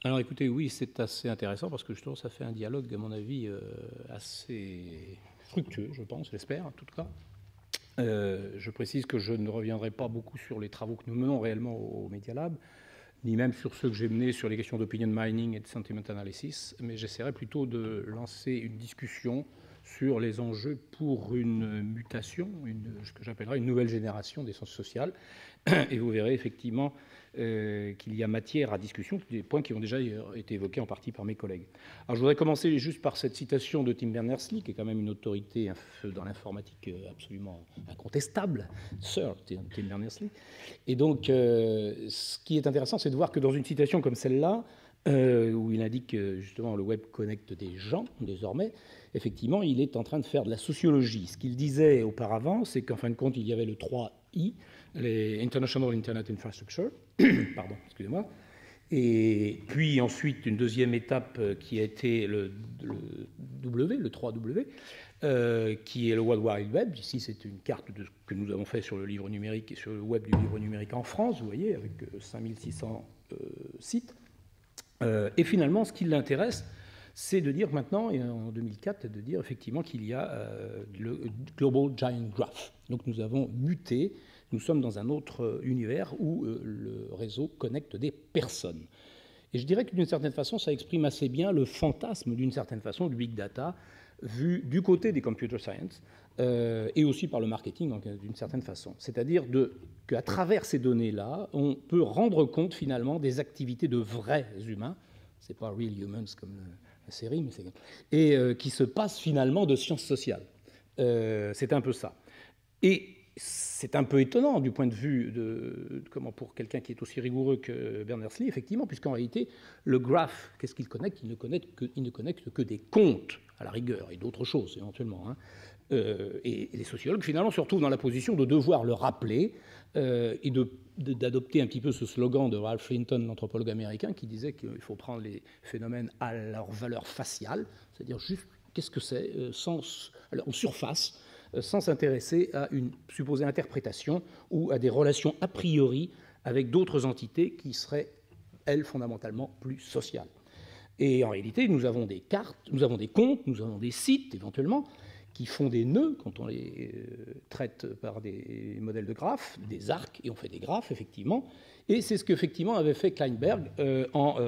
Alors écoutez, oui, c'est assez intéressant parce que justement, ça fait un dialogue, à mon avis, assez fructueux, je pense, j'espère, en tout cas. Je précise que je ne reviendrai pas beaucoup sur les travaux que nous menons réellement au Media Lab, ni même sur ceux que j'ai menés sur les questions d'opinion mining et de sentiment analysis, mais j'essaierai plutôt de lancer une discussion sur les enjeux pour une mutation, ce que j'appellerais une nouvelle génération des sciences sociales. Et vous verrez effectivement qu'il y a matière à discussion, des points qui ont déjà été évoqués en partie par mes collègues. Alors je voudrais commencer juste par cette citation de Tim Berners-Lee, qui est quand même une autorité dans l'informatique absolument incontestable, Sir Tim Berners-Lee. Et donc, ce qui est intéressant, c'est de voir que dans une citation comme celle-là, où il indique justement le web connecte des gens, désormais, effectivement, il est en train de faire de la sociologie. Ce qu'il disait auparavant, c'est qu'en fin de compte, il y avait le 3I, les International Internet Infrastructure, pardon, excusez-moi, et puis ensuite une deuxième étape qui a été le W, le 3W, qui est le World Wide Web. Ici, c'est une carte que nous avons fait sur le livre numérique et sur le web du livre numérique en France, vous voyez, avec 5600 sites. Et finalement, ce qui l'intéresse, c'est de dire maintenant, et en 2004, de dire effectivement qu'il y a le Global Giant Graph. Donc nous avons muté, nous sommes dans un autre univers où le réseau connecte des personnes. Et je dirais que d'une certaine façon, ça exprime assez bien le fantasme, d'une certaine façon, du big data, vu du côté des computer science, et aussi par le marketing, d'une certaine façon. C'est-à-dire qu'à travers ces données-là, on peut rendre compte finalement des activités de vrais humains, c'est pas Real Humans comme la série, mais et qui se passent finalement de sciences sociales. C'est un peu ça. Et c'est un peu étonnant du point de vue comment pour quelqu'un qui est aussi rigoureux que Berners-Lee, effectivement, puisqu'en réalité, le graph, qu'est-ce qu'il connecte ? Il ne connecte que des comptes, à la rigueur, et d'autres choses, éventuellement. Hein. Et les sociologues, finalement, se retrouvent dans la position de devoir le rappeler et d'adopter un petit peu ce slogan de Ralph Linton, l'anthropologue américain, qui disait qu'il faut prendre les phénomènes à leur valeur faciale, c'est-à-dire juste qu'est-ce que c'est, en surface, sans s'intéresser à une supposée interprétation ou à des relations a priori avec d'autres entités qui seraient, elles, fondamentalement plus sociales. Et en réalité, nous avons des cartes, nous avons des comptes, nous avons des sites, éventuellement, qui font des nœuds quand on les traite par des modèles de graphes, des arcs, et on fait des graphes, effectivement. Et c'est ce qu'effectivement avait fait Kleinberg, notamment en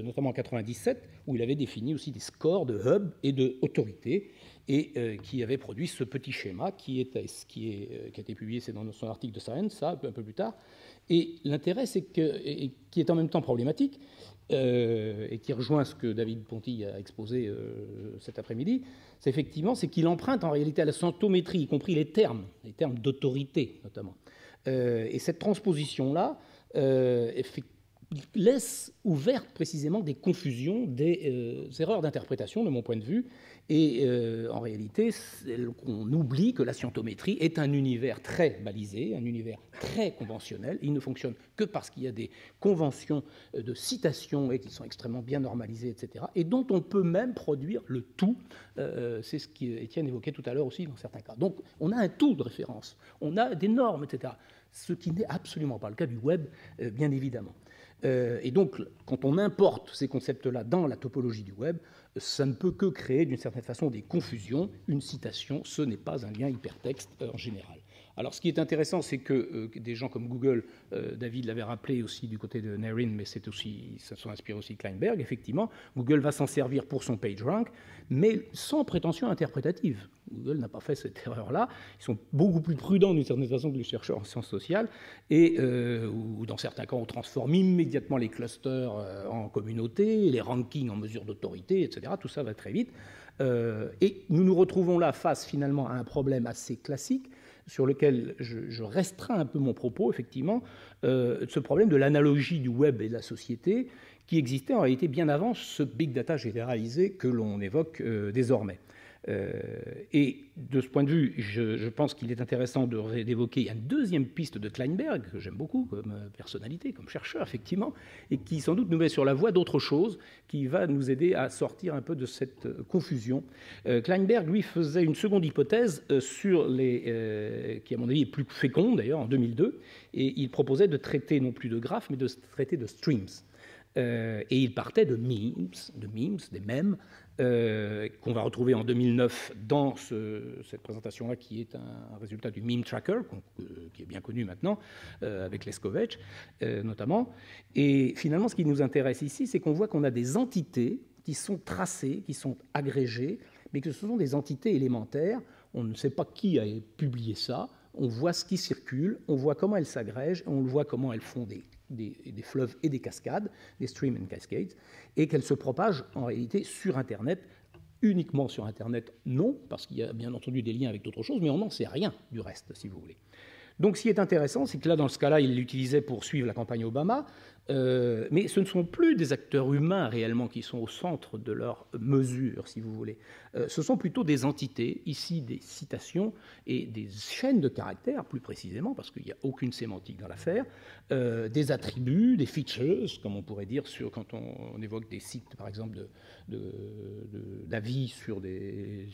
1997, où il avait défini aussi des scores de hub et de autorité, et qui avait produit ce petit schéma qui a été publié, c'est dans son article de Science, ça, un peu plus tard. Et l'intérêt, c'est que, et qui est en même temps problématique, et qui rejoint ce que David Ponty a exposé cet après-midi, c'est effectivement qu'il emprunte en réalité à la centométrie, y compris les termes d'autorité notamment. Et cette transposition-là laisse ouvertes précisément des confusions, des erreurs d'interprétation de mon point de vue, et en réalité, on oublie que la scientométrie est un univers très balisé, un univers très conventionnel. Il ne fonctionne que parce qu'il y a des conventions de citation et qui sont extrêmement bien normalisées, etc., et dont on peut même produire le tout. C'est ce qu'Étienne évoquait tout à l'heure aussi dans certains cas. Donc, on a un tout de référence, on a des normes, etc., ce qui n'est absolument pas le cas du web, bien évidemment. Et donc, quand on importe ces concepts-là dans la topologie du web, ça ne peut que créer d'une certaine façon des confusions. Une citation, ce n'est pas un lien hypertexte en général. Alors, ce qui est intéressant, c'est que des gens comme Google, David l'avait rappelé aussi du côté de Narin, mais ça s'en inspire aussi de Kleinberg, effectivement, Google va s'en servir pour son PageRank, mais sans prétention interprétative. Google n'a pas fait cette erreur-là. Ils sont beaucoup plus prudents d'une certaine façon que les chercheurs en sciences sociales, et où dans certains cas, on transforme immédiatement les clusters en communautés, les rankings en mesure d'autorité, etc. Tout ça va très vite. Et nous nous retrouvons là face finalement à un problème assez classique, sur lequel je restreins un peu mon propos, effectivement, ce problème de l'analogie du web et de la société qui existait en réalité bien avant ce big data généralisé que l'on évoque désormais. Et de ce point de vue, je pense qu'il est intéressant d'évoquer une deuxième piste de Kleinberg, que j'aime beaucoup comme personnalité, comme chercheur, effectivement, et qui sans doute nous met sur la voie d'autre chose, qui va nous aider à sortir un peu de cette confusion. Kleinberg, lui, faisait une seconde hypothèse sur qui, à mon avis, est plus féconde, d'ailleurs, en 2002, et il proposait de traiter non plus de graphes, mais de traiter de streams. Et il partait de memes, des mèmes, qu'on va retrouver en 2009 dans cette présentation-là, qui est un résultat du Meme Tracker, qui est bien connu maintenant, avec Leskovec notamment. Et finalement, ce qui nous intéresse ici, c'est qu'on voit qu'on a des entités qui sont tracées, qui sont agrégées, mais que ce sont des entités élémentaires. On ne sait pas qui a publié ça, on voit ce qui circule, on voit comment elles s'agrègent, on voit comment elles font des fleuves et des cascades, des streams and cascades, et qu'elles se propagent en réalité sur Internet, uniquement sur Internet, non, parce qu'il y a bien entendu des liens avec d'autres choses, mais on n'en sait rien du reste, si vous voulez. Donc ce qui est intéressant, c'est que là, dans ce cas-là, il l'utilisait pour suivre la campagne Obama, mais ce ne sont plus des acteurs humains réellement qui sont au centre de leurs mesures, si vous voulez. Ce sont plutôt des entités, ici des citations et des chaînes de caractères, plus précisément, parce qu'il n'y a aucune sémantique dans l'affaire, des attributs, des features, comme on pourrait dire quand on évoque des sites, par exemple, d'avis sur des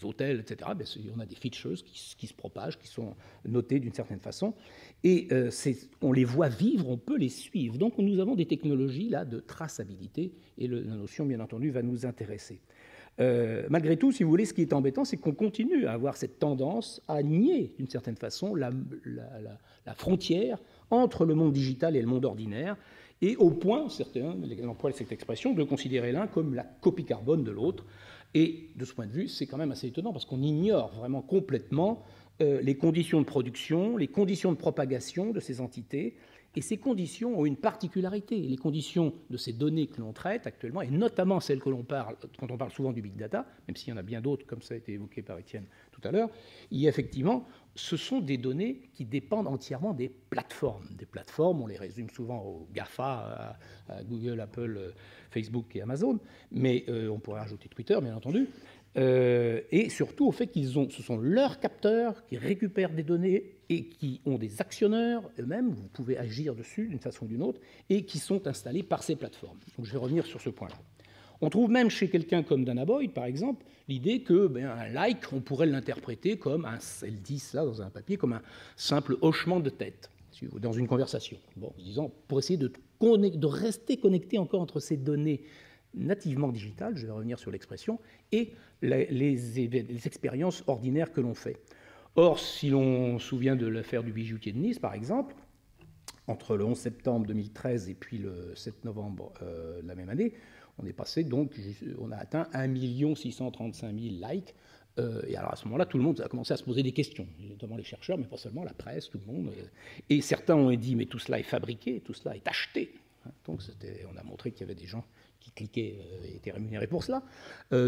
hôtels, etc. Ben, on a des features qui se propagent, qui sont notées d'une certaine façon, et on les voit vivre, on peut les suivre. Donc nous avons des technologies là de traçabilité, et la notion, bien entendu, va nous intéresser. Malgré tout, si vous voulez, ce qui est embêtant, c'est qu'on continue à avoir cette tendance à nier, d'une certaine façon, la frontière entre le monde digital et le monde ordinaire, et au point, certains emploient cette expression, de considérer l'un comme la copie carbone de l'autre. Et de ce point de vue, c'est quand même assez étonnant, parce qu'on ignore vraiment complètement les conditions de production, les conditions de propagation de ces entités, et ces conditions ont une particularité. Les conditions de ces données que l'on traite actuellement, et notamment celles que l'on parle, quand on parle souvent du big data, même s'il y en a bien d'autres, comme ça a été évoqué par Étienne tout à l'heure, il y a effectivement, ce sont des données qui dépendent entièrement des plateformes. Des plateformes, on les résume souvent aux GAFA, à Google, Apple, Facebook et Amazon, mais on pourrait ajouter Twitter, bien entendu. Et surtout au fait ce sont leurs capteurs qui récupèrent des données et qui ont des actionneurs eux-mêmes, vous pouvez agir dessus d'une façon ou d'une autre, et qui sont installés par ces plateformes. Donc je vais revenir sur ce point-là. On trouve même chez quelqu'un comme Dana Boyd, par exemple, l'idée que un like, on pourrait l'interpréter comme, elle dit ça dans un papier, comme un simple hochement de tête dans une conversation. Bon, disons, pour essayer de rester connecté encore entre ces données nativement digitales, je vais revenir sur l'expression, et les expériences ordinaires que l'on fait. Or, si l'on se souvient de l'affaire du bijoutier de Nice, par exemple, entre le 11 septembre 2013 et puis le 7 novembre de la même année, on est passé donc, on a atteint 1 635 000 likes. Et alors à ce moment-là, tout le monde a commencé à se poser des questions, notamment les chercheurs, mais pas seulement, la presse, tout le monde. Et certains ont dit, mais tout cela est fabriqué, tout cela est acheté. Donc on a montré qu'il y avait des gens qui cliquaient et étaient rémunérés pour cela.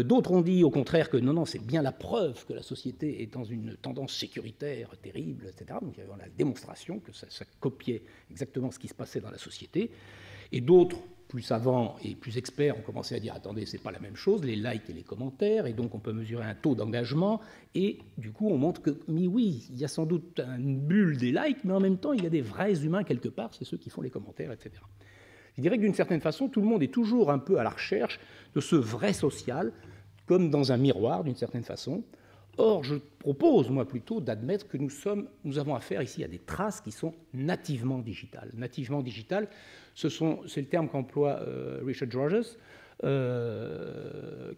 D'autres ont dit au contraire que non, c'est bien la preuve que la société est dans une tendance sécuritaire terrible, etc. Donc il y avait la démonstration que ça copiait exactement ce qui se passait dans la société. Et d'autres, plus savants et plus experts, ont commencé à dire, attendez, c'est pas la même chose, les likes et les commentaires, et donc on peut mesurer un taux d'engagement, et du coup on montre que, mais oui, il y a sans doute une bulle des likes, mais en même temps il y a des vrais humains quelque part, c'est ceux qui font les commentaires, etc. Je dirais que d'une certaine façon, tout le monde est toujours un peu à la recherche de ce vrai social, comme dans un miroir, d'une certaine façon. Or, je propose, moi, plutôt d'admettre que nous avons affaire ici à des traces qui sont nativement digitales. Nativement digitales, c'est le terme qu'emploie Richard Rogers,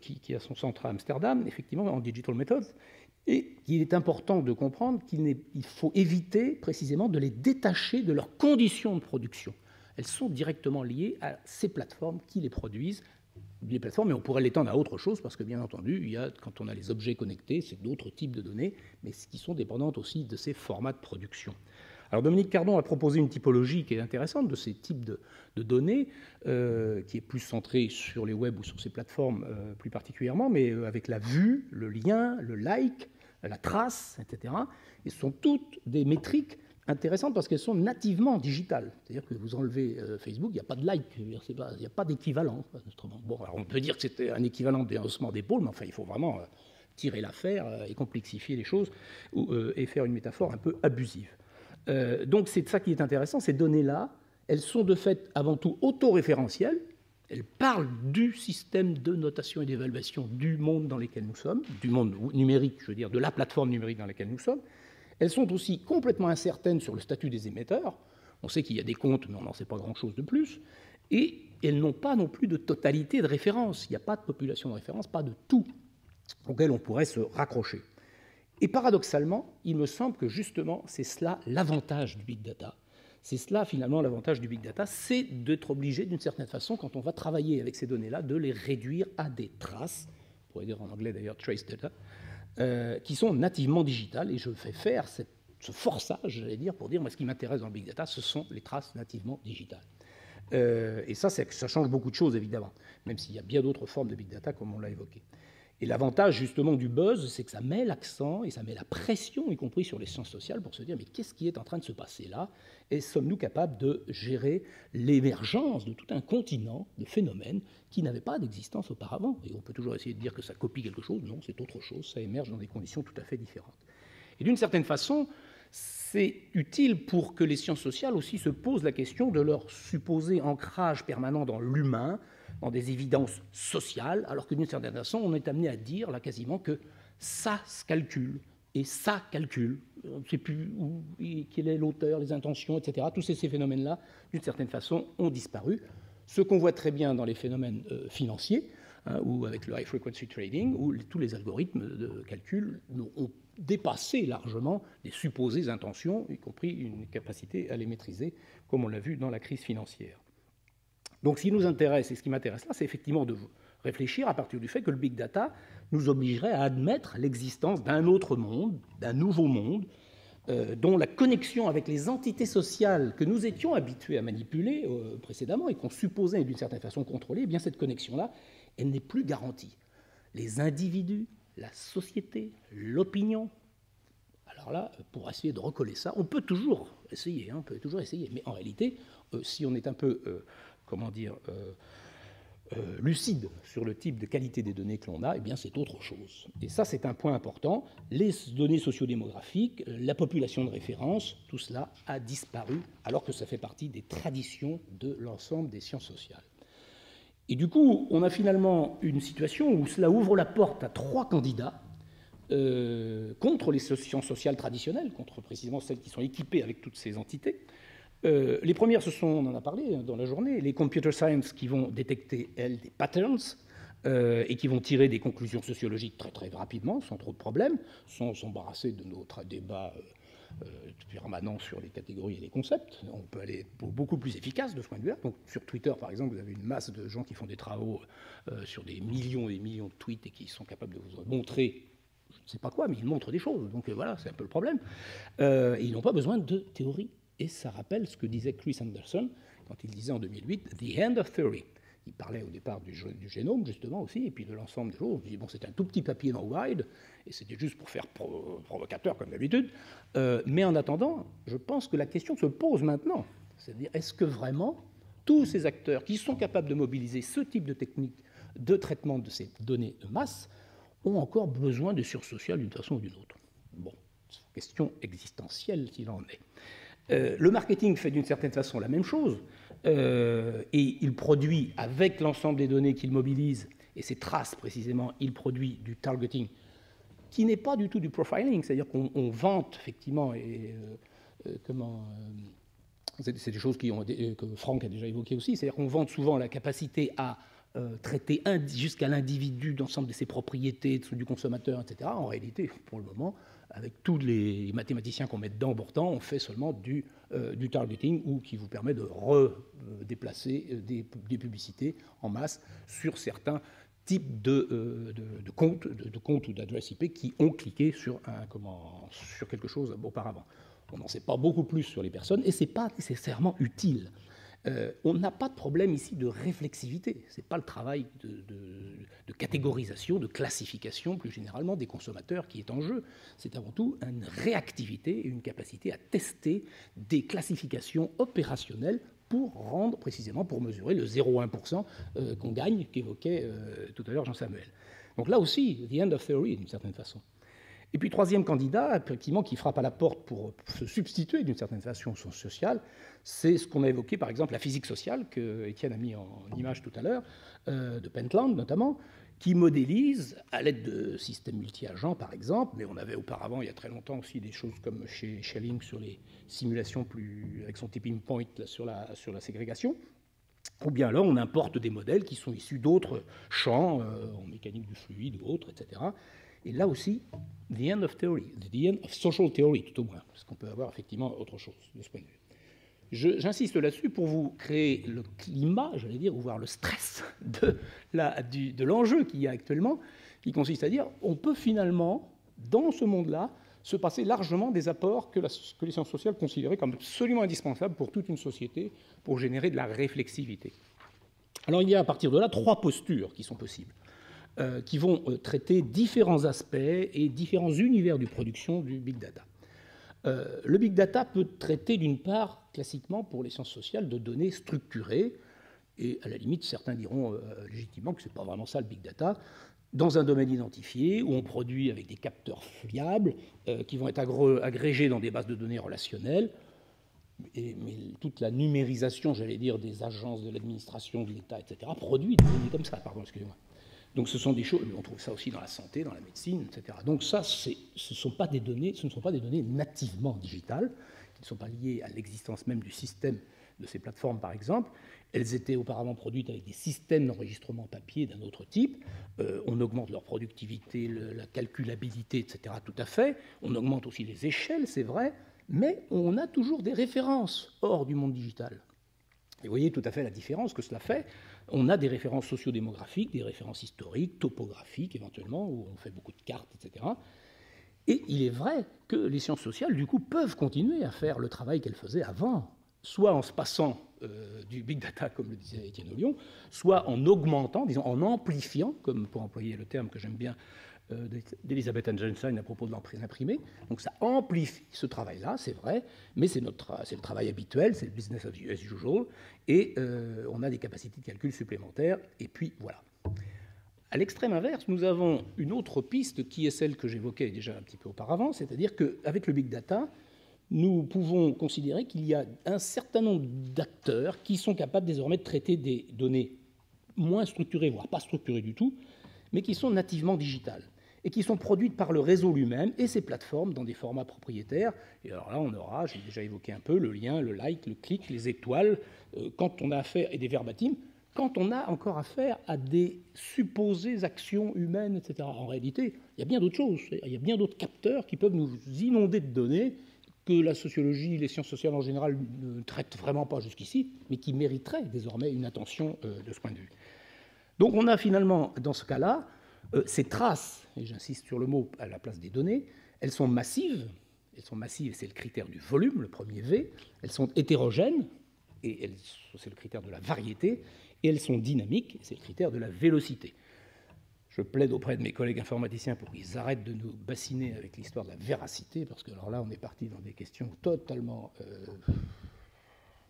qui a son centre à Amsterdam, effectivement, en Digital Methods, et il est important de comprendre qu'il faut éviter précisément de les détacher de leurs conditions de production. Elles sont directement liées à ces plateformes qui les produisent, les plateformes, mais on pourrait l'étendre à autre chose, parce que bien entendu, quand on a les objets connectés, c'est d'autres types de données, mais qui sont dépendantes aussi de ces formats de production. Alors Dominique Cardon a proposé une typologie qui est intéressante de ces types de données, qui est plus centrée sur les web ou sur ces plateformes plus particulièrement, mais avec la vue, le lien, le like, la trace, etc. Et ce sont toutes des métriques intéressantes parce qu'elles sont nativement digitales. C'est-à-dire que vous enlevez Facebook, il n'y a pas de like, il n'y a pas d'équivalent. Bon, alors on peut dire que c'était un équivalent des haussements d'épaule, mais enfin, il faut vraiment tirer l'affaire et complexifier les choses et faire une métaphore un peu abusive. Donc c'est ça qui est intéressant, ces données-là, elles sont de fait avant tout autoréférentielles, elles parlent du système de notation et d'évaluation du monde dans lequel nous sommes, du monde numérique, je veux dire, de la plateforme numérique dans laquelle nous sommes. Elles sont aussi complètement incertaines sur le statut des émetteurs. On sait qu'il y a des comptes, mais on n'en sait pas grand-chose de plus. Et elles n'ont pas non plus de totalité de référence. Il n'y a pas de population de référence, pas de tout auquel on pourrait se raccrocher. Et paradoxalement, il me semble que justement, c'est cela l'avantage du big data. C'est cela finalement l'avantage du big data, c'est d'être obligé d'une certaine façon, quand on va travailler avec ces données-là, de les réduire à des traces, on pourrait dire en anglais d'ailleurs trace data, qui sont nativement digitales. Et je fais faire ce forçage, j'allais dire, pour dire, moi, ce qui m'intéresse dans le big data, ce sont les traces nativement digitales. Et ça change beaucoup de choses, évidemment, même s'il y a bien d'autres formes de big data, comme on l'a évoqué. Et l'avantage, justement, du buzz, c'est que ça met l'accent et ça met la pression, y compris sur les sciences sociales, pour se dire, mais qu'est-ce qui est en train de se passer là? Et sommes-nous capables de gérer l'émergence de tout un continent de phénomènes qui n'avaient pas d'existence auparavant? Et on peut toujours essayer de dire que ça copie quelque chose. Non, c'est autre chose, ça émerge dans des conditions tout à fait différentes. Et d'une certaine façon, c'est utile pour que les sciences sociales aussi se posent la question de leur supposé ancrage permanent dans l'humain, dans des évidences sociales, alors que d'une certaine façon, on est amené à dire là quasiment que ça se calcule et ça calcule. On ne sait plus quel est l'auteur, les intentions, etc. Tous ces phénomènes-là, d'une certaine façon, ont disparu. Ce qu'on voit très bien dans les phénomènes financiers, ou avec le high frequency trading, où tous les algorithmes de calcul ont dépassé largement les supposées intentions, y compris une capacité à les maîtriser, comme on l'a vu dans la crise financière. Donc, ce qui nous intéresse, et ce qui m'intéresse là, c'est effectivement de réfléchir à partir du fait que le big data nous obligerait à admettre l'existence d'un autre monde, d'un nouveau monde, dont la connexion avec les entités sociales que nous étions habitués à manipuler précédemment et qu'on supposait d'une certaine façon contrôler, eh bien cette connexion-là, elle n'est plus garantie. Les individus, la société, l'opinion. Alors là, pour essayer de recoller ça, on peut toujours essayer, mais en réalité, si on est un peu lucide sur le type de qualité des données que l'on a, eh bien c'est autre chose. Et ça, c'est un point important. Les données sociodémographiques, la population de référence, tout cela a disparu, alors que ça fait partie des traditions de l'ensemble des sciences sociales. Et du coup, on a finalement une situation où cela ouvre la porte à 3 candidats contre les sciences sociales traditionnelles, contre précisément celles qui sont équipées avec toutes ces entités. Les premières, ce sont, on en a parlé dans la journée, les computer science qui vont détecter, elles, des patterns et qui vont tirer des conclusions sociologiques très très rapidement, sans trop de problèmes, sans s'embarrasser de notre débat permanent sur les catégories et les concepts. On peut aller beaucoup plus efficace de ce point de vue-là. Donc, sur Twitter, par exemple, vous avez une masse de gens qui font des travaux sur des millions et des millions de tweets et qui sont capables de vous montrer, je ne sais pas quoi, mais ils montrent des choses. Donc voilà, c'est un peu le problème. Et ils n'ont pas besoin de théorie. Et ça rappelle ce que disait Chris Anderson quand il disait en 2008 « The End of Theory ». Il parlait au départ du génome, justement, aussi, et puis de l'ensemble des choses. Il dit, bon, c'est un tout petit papier dans Wired, et c'était juste pour faire provocateur, comme d'habitude. Mais en attendant, je pense que la question se pose maintenant. C'est-à-dire, est-ce que vraiment tous ces acteurs qui sont capables de mobiliser ce type de technique de traitement de ces données de masse ont encore besoin de sciences sociales d'une façon ou d'une autre? Bon, c'est une question existentielle s'il en est. Le marketing fait d'une certaine façon la même chose, et il produit, avec l'ensemble des données qu'il mobilise, et ses traces précisément, il produit du targeting, qui n'est pas du tout du profiling, c'est-à-dire qu'on vante effectivement, c'est des choses que Franck a déjà évoquées aussi, c'est-à-dire qu'on vante souvent la capacité à traiter jusqu'à l'individu d'ensemble de ses propriétés, du consommateur, etc. En réalité, pour le moment, avec tous les mathématiciens qu'on met dedans pourtant, on fait seulement du targeting ou qui vous permet de redéplacer des publicités en masse sur certains types de comptes ou d'adresses IP qui ont cliqué sur quelque chose auparavant. On n'en sait pas beaucoup plus sur les personnes et ce n'est pas nécessairement utile. On n'a pas de problème ici de réflexivité. Ce n'est pas le travail de catégorisation, de classification, plus généralement, des consommateurs qui est en jeu. C'est avant tout une réactivité et une capacité à tester des classifications opérationnelles pour rendre, précisément, pour mesurer le 0,1% qu'on gagne, qu'évoquait tout à l'heure Jean-Samuel. Donc là aussi, the end of theory, d'une certaine façon. Et puis, troisième candidat, effectivement, qui frappe à la porte pour se substituer d'une certaine façon aux sciences sociales, c'est ce qu'on a évoqué, par exemple, la physique sociale, que Étienne a mis en image tout à l'heure, de Pentland notamment, qui modélise, à l'aide de systèmes multi-agents, par exemple, mais on avait auparavant, il y a très longtemps aussi, des choses comme chez Schelling sur les simulations avec son tipping point là, sur la ségrégation, Ou bien alors on importe des modèles qui sont issus d'autres champs, en mécanique du fluide ou autres, etc. Et là aussi, the end of theory, the end of social theory, tout au moins, parce qu'on peut avoir effectivement autre chose de ce point de vue. J'insiste là-dessus pour vous créer le climat, j'allais dire, ou voir le stress de l'enjeu qu'il y a actuellement, qui consiste à dire on peut finalement, dans ce monde-là, se passer largement des apports que les sciences sociales considéraient comme absolument indispensables pour toute une société, pour générer de la réflexivité. Alors il y a à partir de là 3 postures qui sont possibles, qui vont traiter différents aspects et différents univers de production du big data. Le big data peut traiter d'une part, classiquement pour les sciences sociales, de données structurées, et à la limite certains diront légitimement que ce n'est pas vraiment ça le big data, dans un domaine identifié, où on produit avec des capteurs fiables, qui vont être agrégés dans des bases de données relationnelles, mais toute la numérisation, j'allais dire, des agences de l'administration, de l'État, etc., produit des données comme ça, pardon, excusez-moi. Donc ce sont des choses, on trouve ça aussi dans la santé, dans la médecine, etc. Donc ça, ce ne sont pas des données nativement digitales, qui ne sont pas liées à l'existence même du système de ces plateformes, par exemple. Elles étaient auparavant produites avec des systèmes d'enregistrement papier d'un autre type. On augmente leur productivité, la calculabilité, etc. Tout à fait. On augmente aussi les échelles, c'est vrai, mais on a toujours des références hors du monde digital. Et vous voyez tout à fait la différence que cela fait. On a des références sociodémographiques, des références historiques, topographiques éventuellement, où on fait beaucoup de cartes, etc. Et il est vrai que les sciences sociales, du coup, peuvent continuer à faire le travail qu'elles faisaient avant, soit en se passant du big data, comme le disait Étienne Ollion, soit en augmentant, disons en amplifiant, comme pour employer le terme que j'aime bien d'Elizabeth Einstein à propos de l'imprimé. Donc ça amplifie ce travail-là, c'est vrai, mais c'est le travail habituel, c'est le business as usual, et on a des capacités de calcul supplémentaires, et puis voilà. À l'extrême inverse, nous avons une autre piste qui est celle que j'évoquais déjà un petit peu auparavant, c'est-à-dire qu'avec le big data, nous pouvons considérer qu'il y a un certain nombre d'acteurs qui sont capables désormais de traiter des données moins structurées, voire pas structurées du tout, mais qui sont nativement digitales et qui sont produites par le réseau lui-même et ses plateformes dans des formats propriétaires. Et alors là, on aura, j'ai déjà évoqué un peu, le lien, le like, le clic, les étoiles, quand on a affaire, et des verbatims, quand on a encore affaire à des supposées actions humaines, etc. En réalité, il y a bien d'autres choses, il y a bien d'autres capteurs qui peuvent nous inonder de données que la sociologie, les sciences sociales en général ne traitent vraiment pas jusqu'ici, mais qui mériteraient désormais une attention de ce point de vue. Donc on a finalement, dans ce cas-là, ces traces, et j'insiste sur le mot à la place des données, elles sont massives, c'est le critère du volume, le premier V, elles sont hétérogènes, et c'est le critère de la variété, et elles sont dynamiques, c'est le critère de la vélocité. Je plaide auprès de mes collègues informaticiens pour qu'ils arrêtent de nous bassiner avec l'histoire de la véracité, parce que alors là, on est parti dans des questions totalement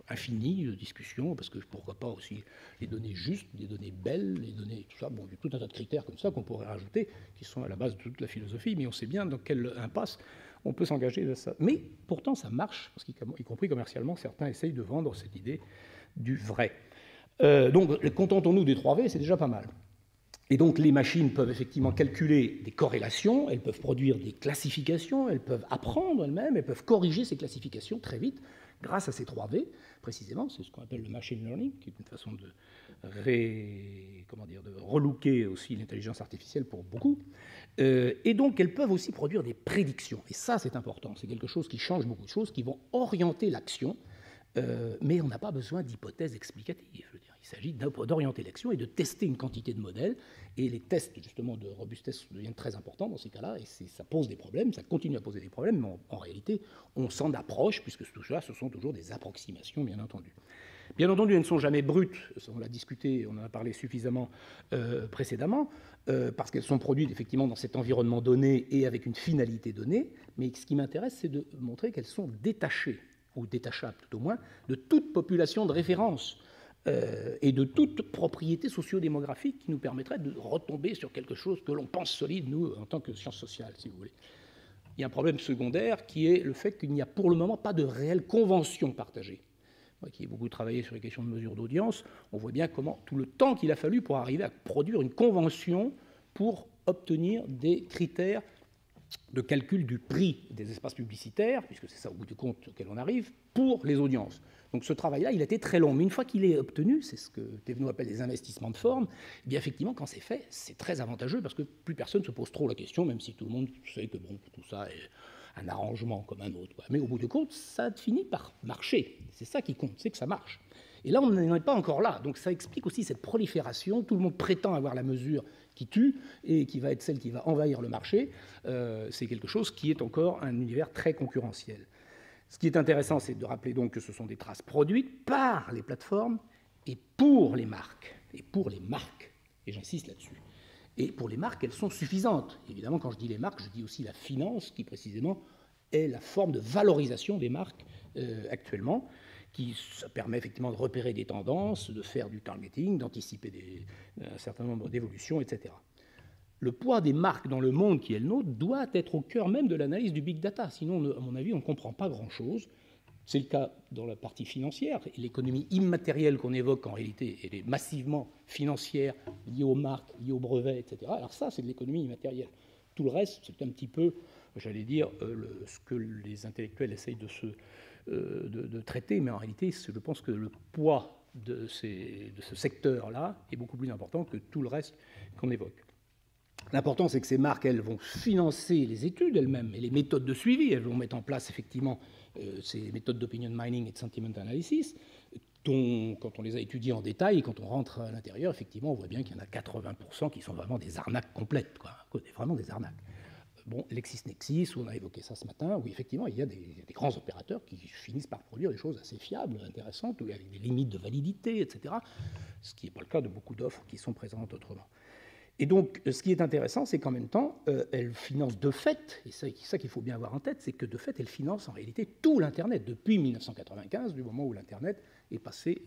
infinies de discussion, parce que pourquoi pas aussi les données justes, les données belles, les données, tout ça, bon, il y a tout un tas de critères comme ça qu'on pourrait rajouter, qui sont à la base de toute la philosophie, mais on sait bien dans quelle impasse on peut s'engager de ça. Mais pourtant, ça marche, parce qu'y compris commercialement, certains essayent de vendre cette idée du vrai. Donc, contentons-nous des 3V, c'est déjà pas mal. Et donc, les machines peuvent effectivement calculer des corrélations, elles peuvent produire des classifications, elles peuvent apprendre elles-mêmes, elles peuvent corriger ces classifications très vite, grâce à ces 3V, précisément. C'est ce qu'on appelle le machine learning, qui est une façon de relooker aussi l'intelligence artificielle pour beaucoup. Et donc, elles peuvent aussi produire des prédictions. Et ça, c'est important. C'est quelque chose qui change beaucoup de choses, qui vont orienter l'action, mais on n'a pas besoin d'hypothèses explicatives. Je veux dire. Il s'agit d'orienter l'action et de tester une quantité de modèles. Et les tests, justement, de robustesse deviennent très importants dans ces cas-là. Et ça pose des problèmes, ça continue à poser des problèmes, mais en réalité, on s'en approche, puisque tout ça, ce sont toujours des approximations, bien entendu. Bien entendu, elles ne sont jamais brutes. On l'a discuté, on en a parlé suffisamment précédemment, parce qu'elles sont produites, effectivement, dans cet environnement donné et avec une finalité donnée. Mais ce qui m'intéresse, c'est de montrer qu'elles sont détachées, ou détachables tout au moins, de toute population de référence et de toute propriété sociodémographique qui nous permettrait de retomber sur quelque chose que l'on pense solide, nous, en tant que sciences sociales, si vous voulez. Il y a un problème secondaire qui est le fait qu'il n'y a pour le moment pas de réelle convention partagée. Moi qui ai beaucoup travaillé sur les questions de mesure d'audience, on voit bien comment tout le temps qu'il a fallu pour arriver à produire une convention pour obtenir des critères de calcul du prix des espaces publicitaires, puisque c'est ça au bout du compte auquel on arrive, pour les audiences. Donc ce travail-là, il a été très long, mais une fois qu'il est obtenu, c'est ce que Thévenot appelle les investissements de forme, eh bien effectivement, quand c'est fait, c'est très avantageux, parce que plus personne ne se pose trop la question, même si tout le monde sait que bon, tout ça est un arrangement comme un autre. Mais au bout du compte, ça finit par marcher. C'est ça qui compte, c'est que ça marche. Et là, on n'en est pas encore là. Donc ça explique aussi cette prolifération. Tout le monde prétend avoir la mesure qui tue et qui va être celle qui va envahir le marché. C'est quelque chose qui est encore un univers très concurrentiel. Ce qui est intéressant, c'est de rappeler donc que ce sont des traces produites par les plateformes et pour les marques. Et pour les marques. Et j'insiste là-dessus. Et pour les marques, elles sont suffisantes. Évidemment, quand je dis les marques, je dis aussi la finance, qui précisément est la forme de valorisation des marques actuellement, qui ça permet effectivement de repérer des tendances, de faire du targeting, d'anticiper un certain nombre d'évolutions, etc. Le poids des marques dans le monde qui est le nôtre doit être au cœur même de l'analyse du big data. Sinon, à mon avis, on ne comprend pas grand-chose. C'est le cas dans la partie financière. Et l'économie immatérielle qu'on évoque, en réalité, elle est massivement financière, liée aux marques, liée aux brevets, etc. Alors ça, c'est de l'économie immatérielle. Tout le reste, c'est un petit peu, j'allais dire, ce que les intellectuels essayent de traiter. Mais en réalité, je pense que le poids de ce secteur-là est beaucoup plus important que tout le reste qu'on évoque. L'important, c'est que ces marques, elles vont financer les études elles-mêmes et les méthodes de suivi. Elles vont mettre en place, effectivement, ces méthodes d'opinion mining et de sentiment analysis, dont, quand on les a étudiées en détail, et quand on rentre à l'intérieur, effectivement, on voit bien qu'il y en a 80% qui sont vraiment des arnaques complètes, quoi. Vraiment des arnaques. Bon, LexisNexis, où on a évoqué ça ce matin, où effectivement, il y a des grands opérateurs qui finissent par produire des choses assez fiables, intéressantes, où il y a des limites de validité, etc., ce qui n'est pas le cas de beaucoup d'offres qui sont présentes autrement. Et donc, ce qui est intéressant, c'est qu'en même temps, elle finance de fait, et c'est ça qu'il faut bien avoir en tête, c'est que de fait, elle finance en réalité tout l'Internet depuis 1995, du moment où l'Internet est passé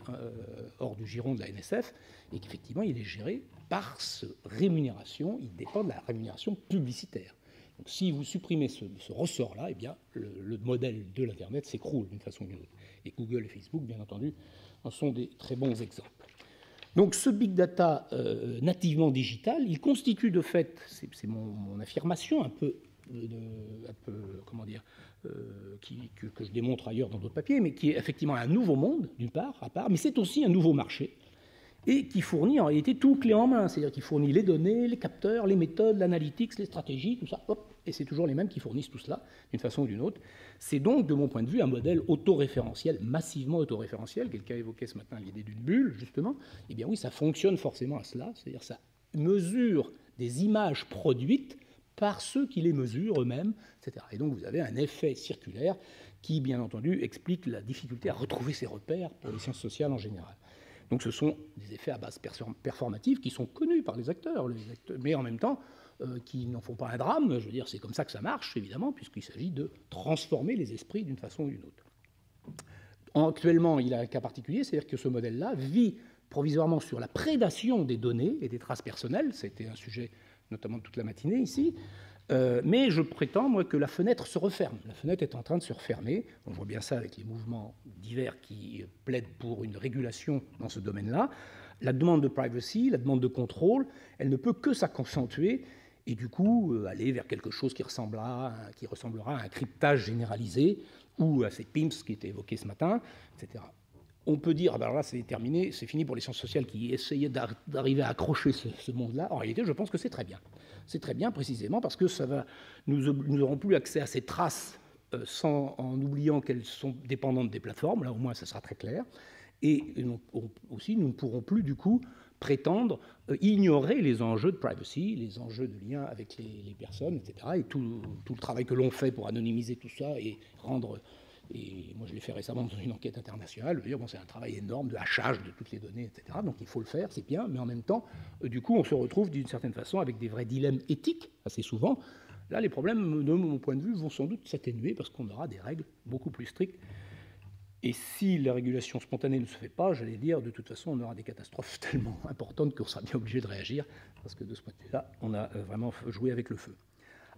hors du giron de la NSF, et qu'effectivement, il est géré par cette rémunération, il dépend de la rémunération publicitaire. Donc, si vous supprimez ce ressort-là, eh bien, le modèle de l'Internet s'écroule d'une façon ou d'une autre. Et Google et Facebook, bien entendu, en sont des très bons exemples. Donc ce big data nativement digital, il constitue de fait, c'est mon affirmation un peu comment dire, que je démontre ailleurs dans d'autres papiers, mais qui est effectivement un nouveau monde, d'une part, à part, mais c'est aussi un nouveau marché, et qui fournit en réalité tout clé en main, c'est-à-dire qui fournit les données, les capteurs, les méthodes, l'analytics, les stratégies, tout ça, hop, et c'est toujours les mêmes qui fournissent tout cela, d'une façon ou d'une autre. C'est donc, de mon point de vue, un modèle autoréférentiel, massivement autoréférentiel. Quelqu'un a évoqué ce matin l'idée d'une bulle, justement. Eh bien oui, ça fonctionne forcément à cela, c'est-à-dire ça mesure des images produites par ceux qui les mesurent eux-mêmes, etc. Et donc vous avez un effet circulaire qui, bien entendu, explique la difficulté à retrouver ces repères pour les sciences sociales en général. Donc ce sont des effets à base performative qui sont connus par les acteurs, mais en même temps qui n'en font pas un drame. Je veux dire, c'est comme ça que ça marche, évidemment, puisqu'il s'agit de transformer les esprits d'une façon ou d'une autre. Actuellement, il a un cas particulier, c'est-à-dire que ce modèle-là vit provisoirement sur la prédation des données et des traces personnelles. C'était un sujet notamment de toute la matinée ici. Mais je prétends, moi, que la fenêtre se referme. La fenêtre est en train de se refermer. On voit bien ça avec les mouvements divers qui plaident pour une régulation dans ce domaine-là. La demande de privacy, la demande de contrôle, elle ne peut que s'accentuer et du coup aller vers quelque chose qui ressemblera à un cryptage généralisé ou à ces PIMS qui étaient évoqués ce matin, etc. On peut dire, ah ben alors là c'est terminé, c'est fini pour les sciences sociales qui essayaient d'arriver à accrocher ce monde-là. En réalité, je pense que c'est très bien. C'est très bien précisément parce que nous n'aurons plus accès à ces traces en oubliant qu'elles sont dépendantes des plateformes. Là, au moins, ça sera très clair. Et aussi, nous ne pourrons plus, du coup, prétendre ignorer les enjeux de privacy, les enjeux de lien avec les personnes, etc. Et tout le travail que l'on fait pour anonymiser tout ça et rendre... Et moi, je l'ai fait récemment dans une enquête internationale. Je veux dire, bon, c'est un travail énorme de hachage de toutes les données, etc. Donc, il faut le faire, c'est bien. Mais en même temps, du coup, on se retrouve d'une certaine façon avec des vrais dilemmes éthiques, assez souvent. Là, les problèmes, de mon point de vue, vont sans doute s'atténuer parce qu'on aura des règles beaucoup plus strictes. Et si la régulation spontanée ne se fait pas, j'allais dire, de toute façon, on aura des catastrophes tellement importantes qu'on sera bien obligé de réagir. Parce que de ce point de vue-là, on a vraiment joué avec le feu.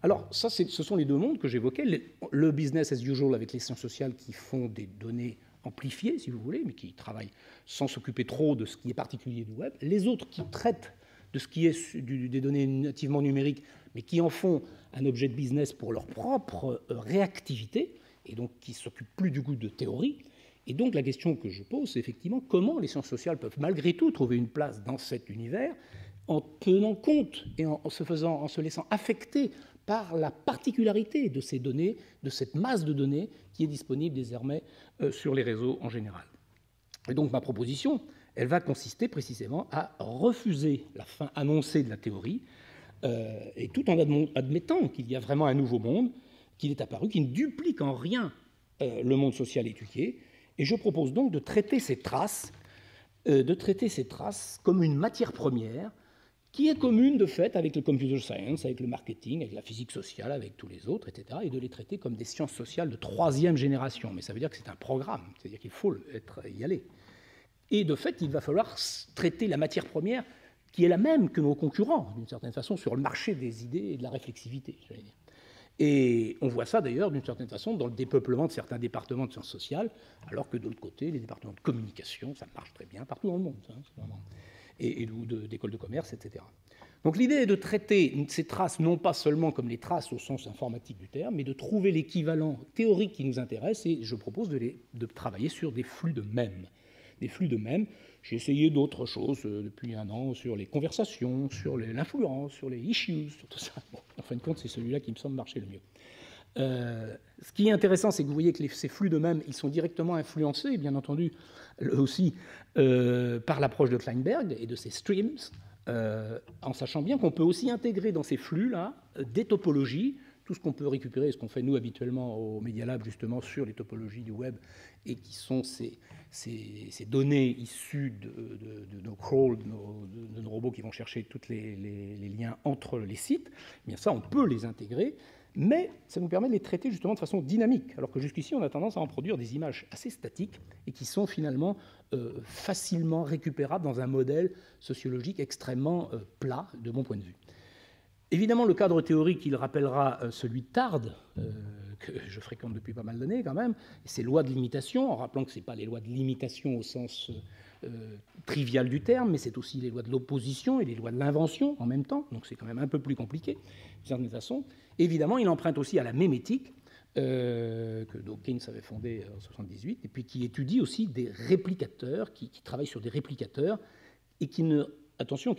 Alors, ça, ce sont les deux mondes que j'évoquais. Le business as usual avec les sciences sociales qui font des données amplifiées, si vous voulez, mais qui travaillent sans s'occuper trop de ce qui est particulier du web. Les autres qui traitent de ce qui est des données nativement numériques, mais qui en font un objet de business pour leur propre réactivité, et donc qui ne s'occupent plus du coup de théorie. Et donc la question que je pose, c'est effectivement comment les sciences sociales peuvent malgré tout trouver une place dans cet univers en tenant compte et en se laissant affecter par la particularité de ces données, de cette masse de données qui est disponible désormais sur les réseaux en général. Et donc ma proposition, elle va consister précisément à refuser la fin annoncée de la théorie, et tout en admettant qu'il y a vraiment un nouveau monde, qu'il est apparu, qui ne duplique en rien le monde social étudié. Et je propose donc de traiter ces traces comme une matière première qui est commune de fait avec le computer science, avec le marketing, avec la physique sociale, avec tous les autres, etc., et de les traiter comme des sciences sociales de troisième génération. Mais ça veut dire que c'est un programme, c'est-à-dire qu'il faut y aller. Et de fait, il va falloir traiter la matière première qui est la même que nos concurrents, d'une certaine façon, sur le marché des idées et de la réflexivité, j'allais dire. Et on voit ça d'ailleurs d'une certaine façon dans le dépeuplement de certains départements de sciences sociales, alors que de l'autre côté, les départements de communication, ça marche très bien partout dans le monde, et d'écoles de commerce, etc. Donc l'idée est de traiter ces traces non pas seulement comme les traces au sens informatique du terme, mais de trouver l'équivalent théorique qui nous intéresse, et je propose de travailler sur des flux de mèmes. Des flux de mèmes. J'ai essayé d'autres choses depuis un an sur les conversations, sur l'influence, sur les issues, sur tout ça. Bon, en fin de compte, c'est celui-là qui me semble marcher le mieux. Ce qui est intéressant, c'est que vous voyez que ces flux de mèmes, ils sont directement influencés, bien entendu, aussi par l'approche de Kleinberg et de ses streams, en sachant bien qu'on peut aussi intégrer dans ces flux-là des topologies, tout ce qu'on peut récupérer, ce qu'on fait nous habituellement au Media Lab, justement, sur les topologies du web, et qui sont ces données issues de nos crawls, de nos robots qui vont chercher tous les liens entre les sites. Eh bien ça, on peut les intégrer, mais ça nous permet de les traiter justement de façon dynamique, alors que jusqu'ici, on a tendance à en produire des images assez statiques et qui sont finalement facilement récupérables dans un modèle sociologique extrêmement plat, de mon point de vue. Évidemment, le cadre théorique, il rappellera celui de Tarde, que je fréquente depuis pas mal d'années quand même, et ces lois de limitation, en rappelant que ce n'est pas les lois de limitation au sens trivial du terme, mais c'est aussi les lois de l'opposition et les lois de l'invention en même temps, donc c'est quand même un peu plus compliqué, d'une certaine façon. Évidemment, il emprunte aussi à la mémétique, que Dawkins avait fondée en 1978, et puis qui étudie aussi des réplicateurs, qui travaille sur des réplicateurs, et qui ne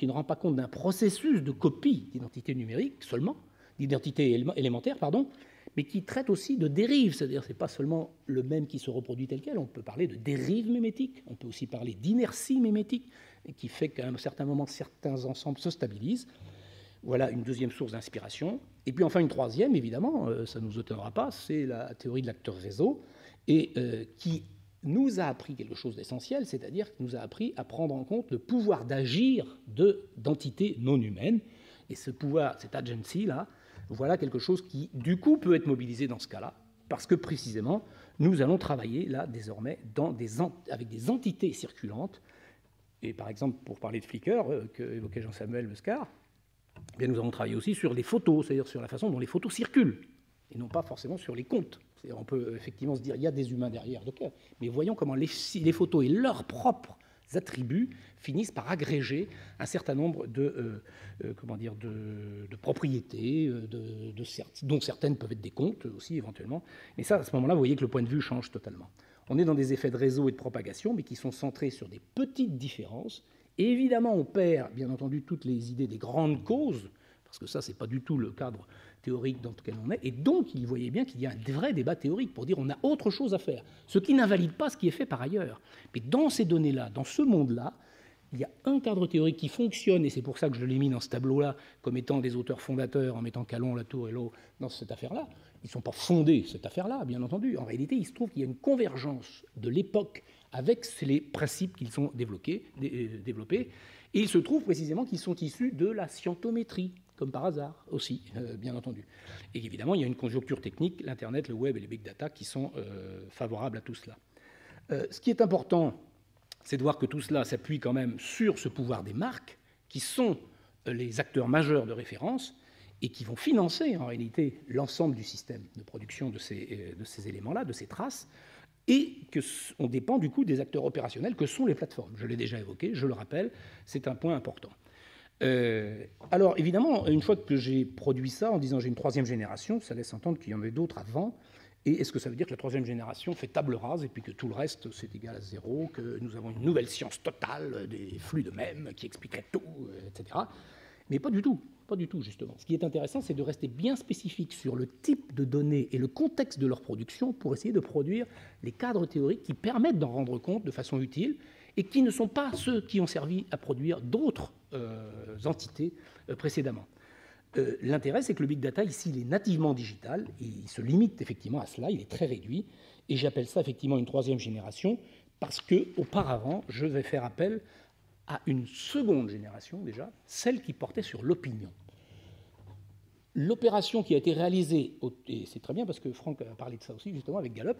rend pas compte d'un processus de copie d'identité numérique seulement, d'identité élémentaire, pardon, mais qui traite aussi de dérives, c'est-à-dire c'est pas seulement le même qui se reproduit tel quel, on peut parler de dérives mémétiques, on peut aussi parler d'inertie mémétique, qui fait qu'à un certain moment, certains ensembles se stabilisent. Voilà une deuxième source d'inspiration. Et puis enfin une troisième, évidemment, ça ne nous étonnera pas, c'est la théorie de l'acteur réseau, et qui nous a appris quelque chose d'essentiel, c'est-à-dire qu'il nous a appris à prendre en compte le pouvoir d'agir d'entités non humaines. Et ce pouvoir, cette agency-là, voilà quelque chose qui, du coup, peut être mobilisé dans ce cas-là, parce que précisément, nous allons travailler là, désormais, avec des entités circulantes. Et par exemple, pour parler de Flickr, qu'évoquait Jean-Samuel Mescar, eh bien, nous allons travailler aussi sur les photos, c'est-à-dire sur la façon dont les photos circulent, et non pas forcément sur les comptes. On peut effectivement se dire qu'il y a des humains derrière, mais voyons comment les photos et leurs propres attributs finissent par agréger un certain nombre de propriétés, dont certaines peuvent être des comptes aussi éventuellement. Et ça, à ce moment-là, vous voyez que le point de vue change totalement. On est dans des effets de réseau et de propagation, mais qui sont centrés sur des petites différences. Et évidemment, on perd, bien entendu, toutes les idées des grandes causes, parce que ça, ce n'est pas du tout le cadre théorique dans lequel on est, et donc il voyait bien qu'il y a un vrai débat théorique pour dire on a autre chose à faire, ce qui n'invalide pas ce qui est fait par ailleurs. Mais dans ces données-là, dans ce monde-là, il y a un cadre théorique qui fonctionne, et c'est pour ça que je l'ai mis dans ce tableau-là comme étant des auteurs fondateurs, en mettant Calon, Latour et Lowe dans cette affaire-là. Ils ne sont pas fondés, cette affaire-là, bien entendu. En réalité, il se trouve qu'il y a une convergence de l'époque avec les principes qu'ils ont développés, et il se trouve précisément qu'ils sont issus de la scientométrie, comme par hasard aussi, bien entendu. Et évidemment, il y a une conjoncture technique, l'Internet, le web et les big data qui sont favorables à tout cela. Ce qui est important, c'est de voir que tout cela s'appuie quand même sur ce pouvoir des marques, qui sont les acteurs majeurs de référence et qui vont financer en réalité l'ensemble du système de production de ces éléments-là, de ces traces, et qu'on dépend du coup des acteurs opérationnels que sont les plateformes. Je l'ai déjà évoqué, je le rappelle, c'est un point important. Alors, évidemment, une fois que j'ai produit ça, en disant j'ai une troisième génération, ça laisse entendre qu'il y en avait d'autres avant. Et est-ce que ça veut dire que la troisième génération fait table rase et puis que tout le reste, c'est égal à zéro, que nous avons une nouvelle science totale, des flux de mèmes qui expliquerait tout, etc. Mais pas du tout, pas du tout, justement. Ce qui est intéressant, c'est de rester bien spécifique sur le type de données et le contexte de leur production pour essayer de produire les cadres théoriques qui permettent d'en rendre compte de façon utile et qui ne sont pas ceux qui ont servi à produire d'autres entités précédemment. L'intérêt, c'est que le big data, ici, il est nativement digital, et il se limite effectivement à cela, il est très réduit, et j'appelle ça effectivement une troisième génération, parce qu'auparavant, je vais faire appel à une seconde génération déjà, celle qui portait sur l'opinion. L'opération qui a été réalisée, et c'est très bien parce que Franck a parlé de ça aussi justement avec Gallup,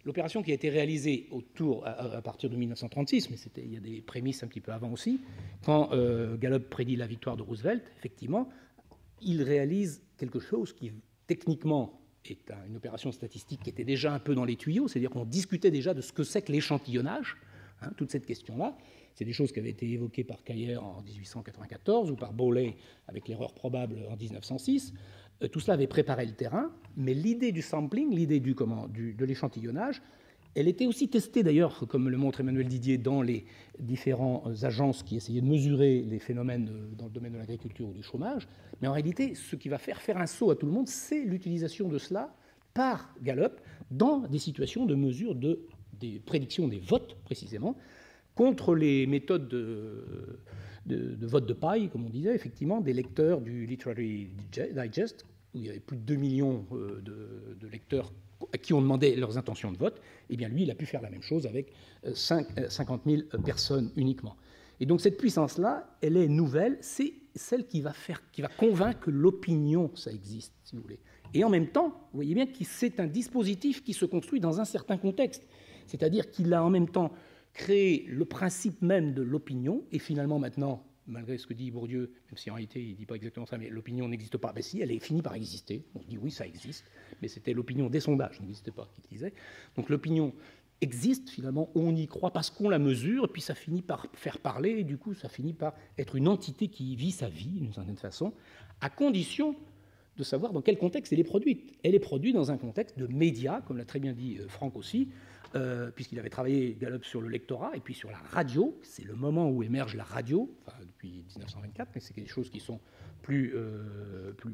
l'opération qui a été réalisée à partir de 1936, mais il y a des prémices un petit peu avant aussi, quand Gallup prédit la victoire de Roosevelt, effectivement, il réalise quelque chose qui, techniquement, est une opération statistique qui était déjà un peu dans les tuyaux, c'est-à-dire qu'on discutait déjà de ce que c'est que l'échantillonnage, toute cette question-là. C'est des choses qui avaient été évoquées par Cayer en 1894 ou par Bowley avec l'erreur probable en 1906. Tout cela avait préparé le terrain, mais l'idée du sampling, l'idée de l'échantillonnage, elle était aussi testée d'ailleurs, comme le montre Emmanuel Didier, dans les différentes agences qui essayaient de mesurer les phénomènes dans le domaine de l'agriculture ou du chômage. Mais en réalité, ce qui va faire un saut à tout le monde, c'est l'utilisation de cela par Gallup dans des situations de mesure des prédictions des votes, précisément, contre les méthodes de vote de paille, comme on disait, effectivement, des lecteurs du Literary Digest, où il y avait plus de 2 millions de lecteurs à qui on demandait leurs intentions de vote. Eh bien, lui, il a pu faire la même chose avec 50 000 personnes uniquement. Et donc, cette puissance-là, elle est nouvelle, c'est celle qui va convaincre que l'opinion, ça existe, si vous voulez. Et en même temps, vous voyez bien que c'est un dispositif qui se construit dans un certain contexte. C'est-à-dire qu'il a en même temps créé le principe même de l'opinion, et finalement, maintenant, malgré ce que dit Bourdieu, même si en réalité il ne dit pas exactement ça, mais l'opinion n'existe pas. Ben si, elle est finie par exister. On se dit oui, ça existe, mais c'était l'opinion des sondages, n'existait pas, qu'il disait. Donc l'opinion existe, finalement, on y croit parce qu'on la mesure, et puis ça finit par faire parler, et du coup ça finit par être une entité qui vit sa vie, d'une certaine façon, à condition de savoir dans quel contexte elle est produite. Elle est produite dans un contexte de médias, comme l'a très bien dit Franck aussi, puisqu'il avait travaillé, Gallup, sur le lectorat et puis sur la radio. C'est le moment où émerge la radio, enfin, depuis 1924, mais c'est des choses qui sont plus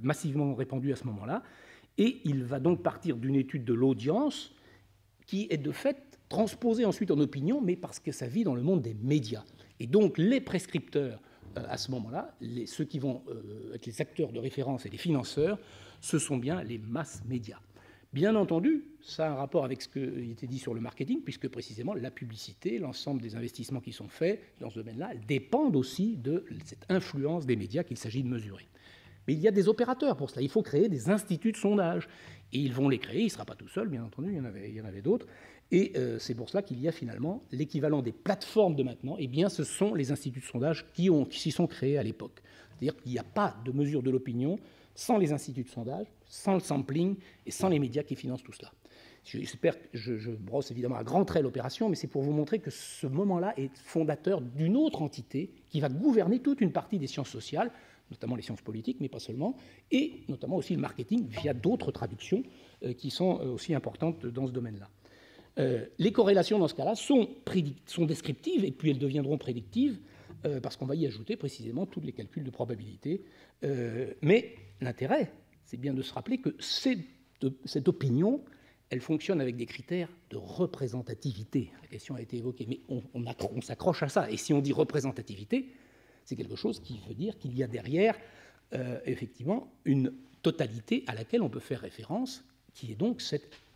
massivement répandues à ce moment-là. Et il va donc partir d'une étude de l'audience qui est de fait transposée ensuite en opinion, mais parce que ça vit dans le monde des médias. Et donc les prescripteurs, à ce moment-là, ceux qui vont être les acteurs de référence et les financeurs, ce sont bien les masses médias. Bien entendu, ça a un rapport avec ce qui était dit sur le marketing, puisque précisément la publicité, l'ensemble des investissements qui sont faits dans ce domaine-là, dépendent aussi de cette influence des médias qu'il s'agit de mesurer. Mais il y a des opérateurs pour cela. Il faut créer des instituts de sondage. Et ils vont les créer. Il ne sera pas tout seul, bien entendu. Il y en avait d'autres. Et c'est pour cela qu'il y a finalement l'équivalent des plateformes de maintenant. Eh bien, ce sont les instituts de sondage qui s'y sont créés à l'époque. C'est-à-dire qu'il n'y a pas de mesure de l'opinion sans les instituts de sondage, sans le sampling et sans les médias qui financent tout cela. J'espère que je brosse évidemment à grands traits l'opération, mais c'est pour vous montrer que ce moment-là est fondateur d'une autre entité qui va gouverner toute une partie des sciences sociales, notamment les sciences politiques, mais pas seulement, et notamment aussi le marketing via d'autres traductions qui sont aussi importantes dans ce domaine-là. Les corrélations dans ce cas-là sont descriptives, et puis elles deviendront prédictives, parce qu'on va y ajouter précisément tous les calculs de probabilité. Mais l'intérêt, c'est bien de se rappeler que cette opinion, elle fonctionne avec des critères de représentativité. La question a été évoquée, mais on s'accroche à ça. Et si on dit représentativité, c'est quelque chose qui veut dire qu'il y a derrière, effectivement, une totalité à laquelle on peut faire référence, qui est donc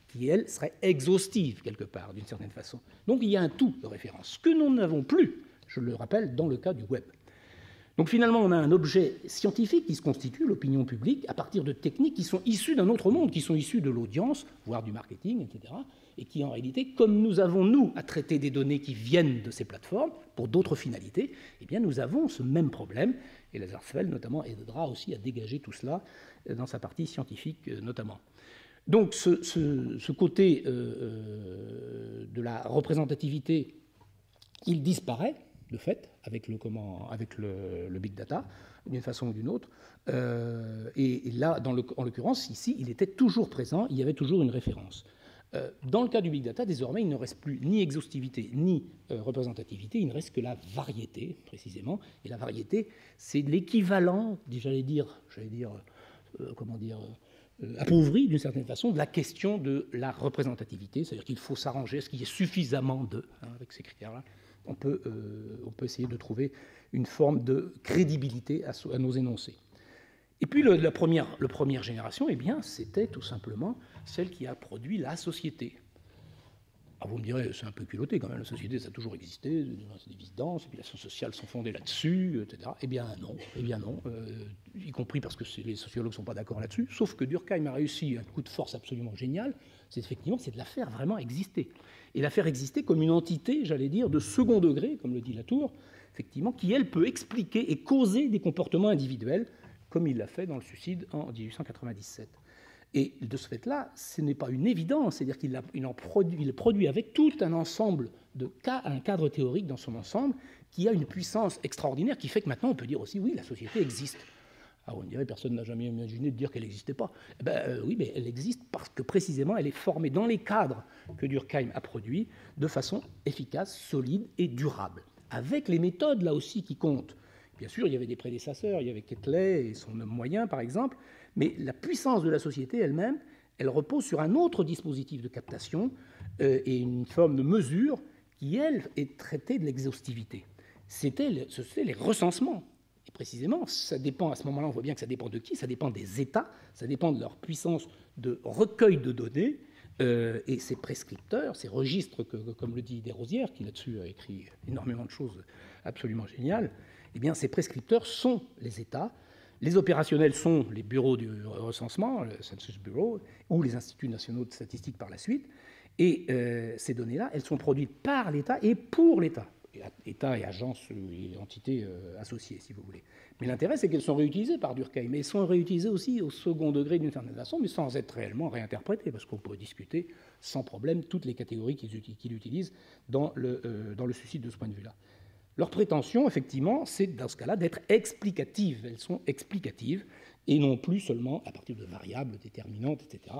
qui, elle, serait exhaustive, quelque part, d'une certaine façon. Donc il y a un tout de référence, ce que nous n'avons plus, je le rappelle, dans le cas du web. Donc finalement, on a un objet scientifique qui se constitue, l'opinion publique, à partir de techniques qui sont issues d'un autre monde, qui sont issues de l'audience, voire du marketing, etc., et qui, en réalité, comme nous avons, nous, à traiter des données qui viennent de ces plateformes, pour d'autres finalités, eh bien, nous avons ce même problème, et Lazarsfeld, notamment, aidera aussi à dégager tout cela dans sa partie scientifique, notamment. Donc, ce côté de la représentativité, il disparaît, de fait, avec le big data, d'une façon ou d'une autre. Et là, en l'occurrence, ici, il était toujours présent, il y avait toujours une référence. Dans le cas du big data, désormais, il ne reste plus ni exhaustivité ni représentativité, il ne reste que la variété, précisément. Et la variété, c'est l'équivalent, appauvri d'une certaine façon de la question de la représentativité, c'est-à-dire qu'il faut s'arranger à ce qu'il y ait suffisamment avec ces critères-là. On peut essayer de trouver une forme de crédibilité à nos énoncés. Et puis la première génération, eh bien, c'était tout simplement celle qui a produit la société. Alors vous me direz, c'est un peu culotté quand même, la société, ça a toujours existé, c'est évident, et puis les sciences sociales sont fondées là-dessus, etc. Eh bien non, y compris parce que les sociologues ne sont pas d'accord là-dessus, sauf que Durkheim a réussi un coup de force absolument génial, c'est de la faire vraiment exister. Et la faire exister comme une entité, j'allais dire, de second degré, comme le dit Latour, effectivement, qui, elle, peut expliquer et causer des comportements individuels, comme il l'a fait dans le suicide en 1897. Et de ce fait-là, ce n'est pas une évidence, c'est-à-dire qu'il produit avec tout un ensemble de cas, un cadre théorique dans son ensemble, qui a une puissance extraordinaire, qui fait que maintenant on peut dire aussi, oui, la société existe. Alors on dirait, personne n'a jamais imaginé de dire qu'elle n'existait pas. Oui, mais elle existe parce que précisément, elle est formée dans les cadres que Durkheim a produits de façon efficace, solide et durable. Avec les méthodes, là aussi, qui comptent. Bien sûr, il y avait des prédécesseurs, il y avait Quetelet et son homme moyen, par exemple, mais la puissance de la société elle-même, elle repose sur un autre dispositif de captation et une forme de mesure qui, elle, est traitée de l'exhaustivité. C'était les recensements. Et précisément, ça dépend, à ce moment-là, on voit bien que ça dépend de qui? Ça dépend des États, ça dépend de leur puissance de recueil de données, et ces prescripteurs, ces registres, comme le dit Desrosières, qui là-dessus a écrit énormément de choses absolument géniales, eh bien, ces prescripteurs sont les États. Les opérationnels sont les bureaux du recensement, le Census Bureau, ou les instituts nationaux de statistique par la suite. Et ces données-là, elles sont produites par l'État et pour l'État. État et agences et entités associées, si vous voulez. Mais l'intérêt, c'est qu'elles sont réutilisées par Durkheim. Mais elles sont réutilisées aussi au second degré d'une certaine façon, mais sans être réellement réinterprétées, parce qu'on peut discuter sans problème toutes les catégories qu'il utilise dans le suicide de ce point de vue-là. Leur prétention, effectivement, c'est dans ce cas-là d'être explicatives. Elles sont explicatives et non plus seulement à partir de variables déterminantes, etc.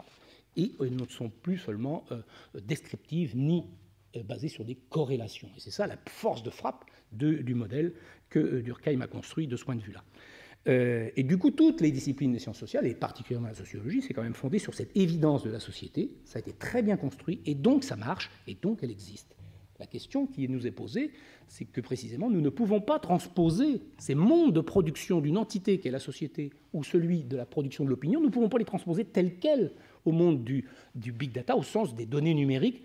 Et elles ne sont plus seulement descriptives ni basées sur des corrélations. Et c'est ça la force de frappe du modèle que Durkheim a construit de ce point de vue-là. Et du coup, toutes les disciplines des sciences sociales, et particulièrement la sociologie, c'est quand même fondé sur cette évidence de la société. Ça a été très bien construit, et donc ça marche, et donc elle existe. La question qui nous est posée, c'est que précisément, nous ne pouvons pas transposer ces mondes de production d'une entité qu'est la société ou celui de la production de l'opinion, nous ne pouvons pas les transposer tels quels au monde du big data, au sens des données numériques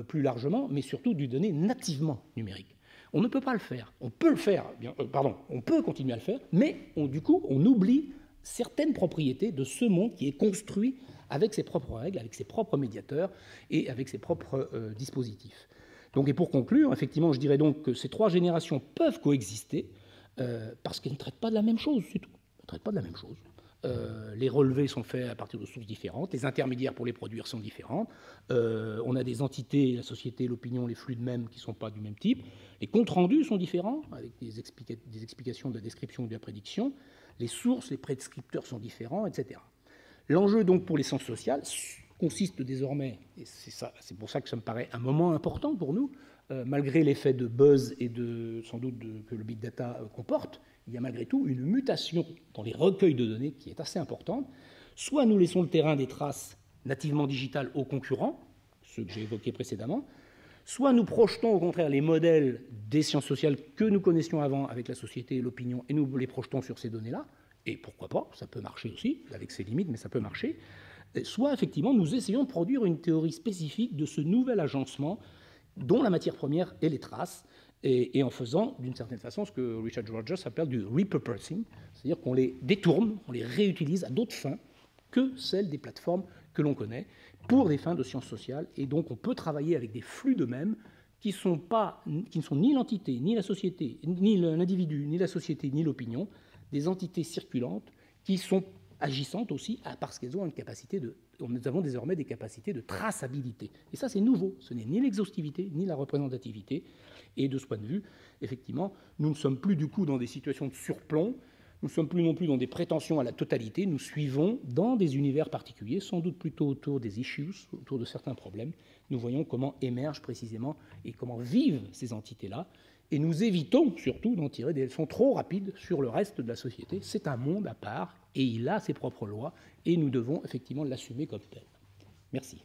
plus largement, mais surtout du données nativement numériques. On ne peut pas le faire. On peut le faire, on peut continuer à le faire, mais du coup, on oublie certaines propriétés de ce monde qui est construit avec ses propres règles, avec ses propres médiateurs et avec ses propres dispositifs. Donc, et pour conclure, effectivement, je dirais donc que ces trois générations peuvent coexister parce qu'elles ne traitent pas de la même chose, c'est tout. Elles ne traitent pas de la même chose. Les relevés sont faits à partir de sources différentes, les intermédiaires pour les produire sont différents, on a des entités, la société, l'opinion, les flux de même qui ne sont pas du même type, les comptes rendus sont différents, avec des explications de la description ou de la prédiction, les sources, les prescripteurs sont différents, etc. L'enjeu donc pour les sciences sociales consiste désormais, et c'est pour ça que ça me paraît un moment important pour nous, malgré l'effet de buzz et sans doute que le big data comporte, il y a malgré tout une mutation dans les recueils de données qui est assez importante. Soit nous laissons le terrain des traces nativement digitales aux concurrents, ceux que j'ai évoqués précédemment, soit nous projetons au contraire les modèles des sciences sociales que nous connaissions avant avec la société et l'opinion, et nous les projetons sur ces données-là, et pourquoi pas, ça peut marcher aussi, avec ses limites, mais ça peut marcher. Soit effectivement nous essayons de produire une théorie spécifique de ce nouvel agencement dont la matière première est les traces, et en faisant d'une certaine façon ce que Richard Rogers appelle du repurposing, c'est-à-dire qu'on les détourne, on les réutilise à d'autres fins que celles des plateformes que l'on connaît pour des fins de sciences sociales, et donc on peut travailler avec des flux de même qui ne sont ni l'entité, ni la société, ni l'individu, ni la société, ni l'opinion, des entités circulantes qui sont agissantes aussi, parce qu'elles ont une capacité de... Nous avons désormais des capacités de traçabilité. Et ça, c'est nouveau. Ce n'est ni l'exhaustivité, ni la représentativité. Et de ce point de vue, effectivement, nous ne sommes plus du coup dans des situations de surplomb, nous ne sommes plus non plus dans des prétentions à la totalité, nous suivons dans des univers particuliers, sans doute plutôt autour des issues, autour de certains problèmes. Nous voyons comment émergent précisément et comment vivent ces entités-là, et nous évitons surtout d'en tirer des leçons trop rapides sur le reste de la société. C'est un monde à part, et il a ses propres lois, et nous devons effectivement l'assumer comme tel. Merci.